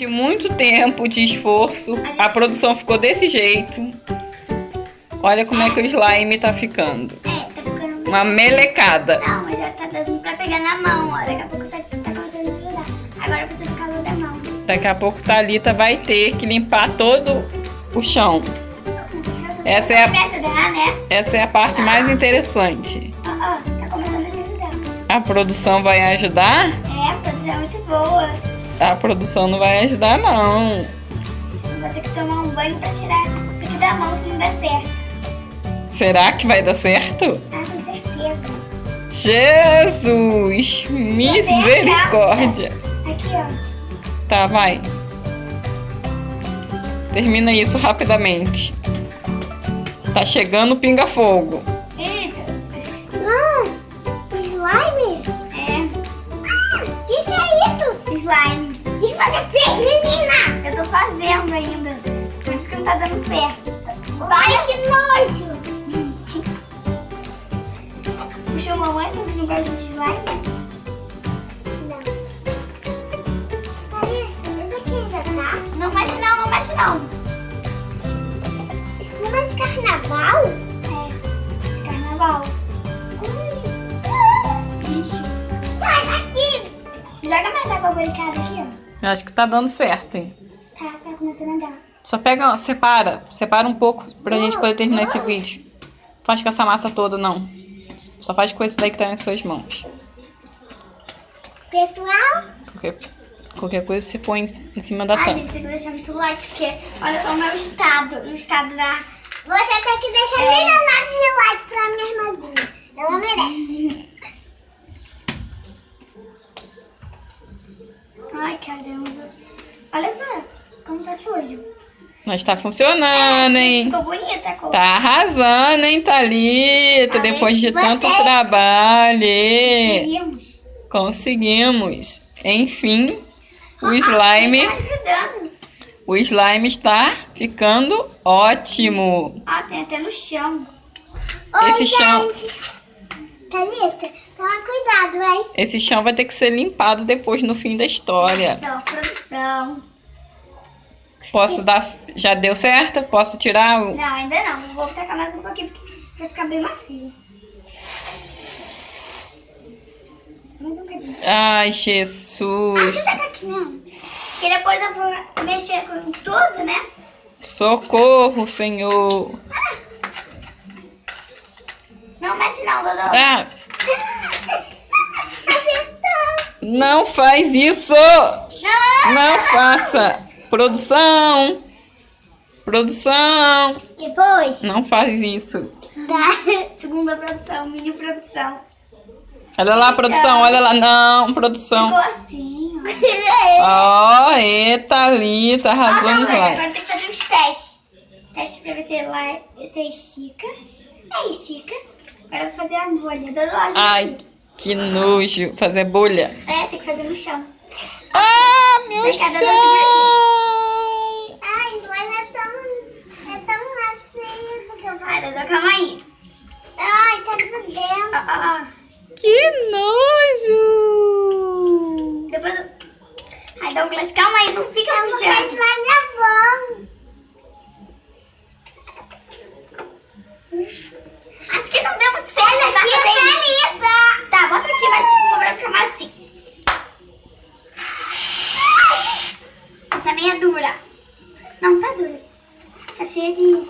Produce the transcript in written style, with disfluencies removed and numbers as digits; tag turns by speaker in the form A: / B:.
A: De muito tempo de esforço, a produção ficou desse jeito. Olha como é que o slime tá ficando.
B: Tá ficando
A: uma melecada.
B: Não, mas já tá dando pra pegar na mão, ó. Daqui a pouco tá começando a ajudar. Agora precisa do calor da mão.
A: Daqui a pouco Thalita vai ter que limpar todo o chão. Essa é
B: Me ajudar, né?
A: essa é a parte mais interessante.
B: Ó, tá começando a te ajudar.
A: A produção vai ajudar?
B: A produção é muito boa.
A: A produção não vai ajudar, não.
B: Vou ter que tomar um banho pra tirar isso aqui da mão se não der certo.
A: Será que vai dar certo?
B: Com certeza.
A: Jesus! Misericórdia!
B: Aqui, ó.
A: Tá, vai. Termina isso rapidamente. Tá chegando o pinga-fogo.
B: Eita. Slime? Que é isso? Slime. O que você fez, menina? Eu tô fazendo ainda. Por isso que não tá dando certo. Ai, que nojo! Puxou mamãe pra você não gosta de slime? Não. Esse aqui ainda tá? Não mexe não, não mexe não. Isso não é de carnaval? De carnaval. Ixi. Sai daqui! Joga mais água barricada aqui, ó.
A: Eu acho que tá dando certo, hein?
B: Tá começando a dar.
A: Só pega, separa um pouco pra gente poder terminar esse vídeo. Não faz com essa massa toda, não. Só faz com isso daí que tá nas suas mãos.
B: Pessoal?
A: Qualquer coisa você põe em cima da tampa.
B: Gente, tem que deixar muito like, porque olha só o meu estado. O estado da... Você tem que deixar milionários de like pra minha irmãzinha. Ela merece. Ai, caramba. Olha só como tá sujo.
A: Mas tá funcionando, hein?
B: Ficou bonita a cor.
A: Tá arrasando, hein, Thalita? Depois de tanto trabalho.
B: Conseguimos.
A: Conseguimos. Enfim, o slime... O slime está ficando ótimo.
B: Tem até no chão.
A: Esse chão...
B: Thalita, toma cuidado, hein?
A: Esse chão vai ter que ser limpado depois no fim da história.
B: Então, produção.
A: Posso dar... Já deu certo? Posso tirar o...
B: Não, ainda não. Vou tacar mais um pouquinho porque vai ficar bem macio. Mais um bocadinho.
A: Ai, Jesus.
B: Deixa eu tacar aqui mesmo. E depois eu vou mexer com tudo, né?
A: Socorro, Senhor.
B: Não mexe não, Dodô.
A: Ah,
B: Acertou.
A: não faz isso. Não faça. Produção. Produção.
B: Que foi?
A: Não faz isso.
B: Segunda produção, mini produção.
A: Olha lá, produção. Olha lá. Não, produção.
B: Ficou assim,
A: Ó, eita, ali. Tá arrasando
B: agora
A: lá.
B: tem que fazer os testes. Teste pra ver se você estica. Estica. Agora eu vou fazer a bolha. Dodô, ajuda
A: Ai,
B: aqui.
A: que nojo. Fazer bolha.
B: Tem que fazer no chão.
A: Ah, meu
B: Vem cá, Dodô,
A: chão.
B: segura aqui. Ai, slime é tão macio. Ai, Dodô, calma aí. Ai, tá grudando.
A: Que nojo.
B: Depois eu... Ai, Douglas, calma aí, não fica no chão. Slime é bom. Acho que não deu muito certo. Olha aqui, Thalita. Tá, bota aqui mais espuma pra ficar macio. Tá meio dura. Não, tá dura. Tá cheia de...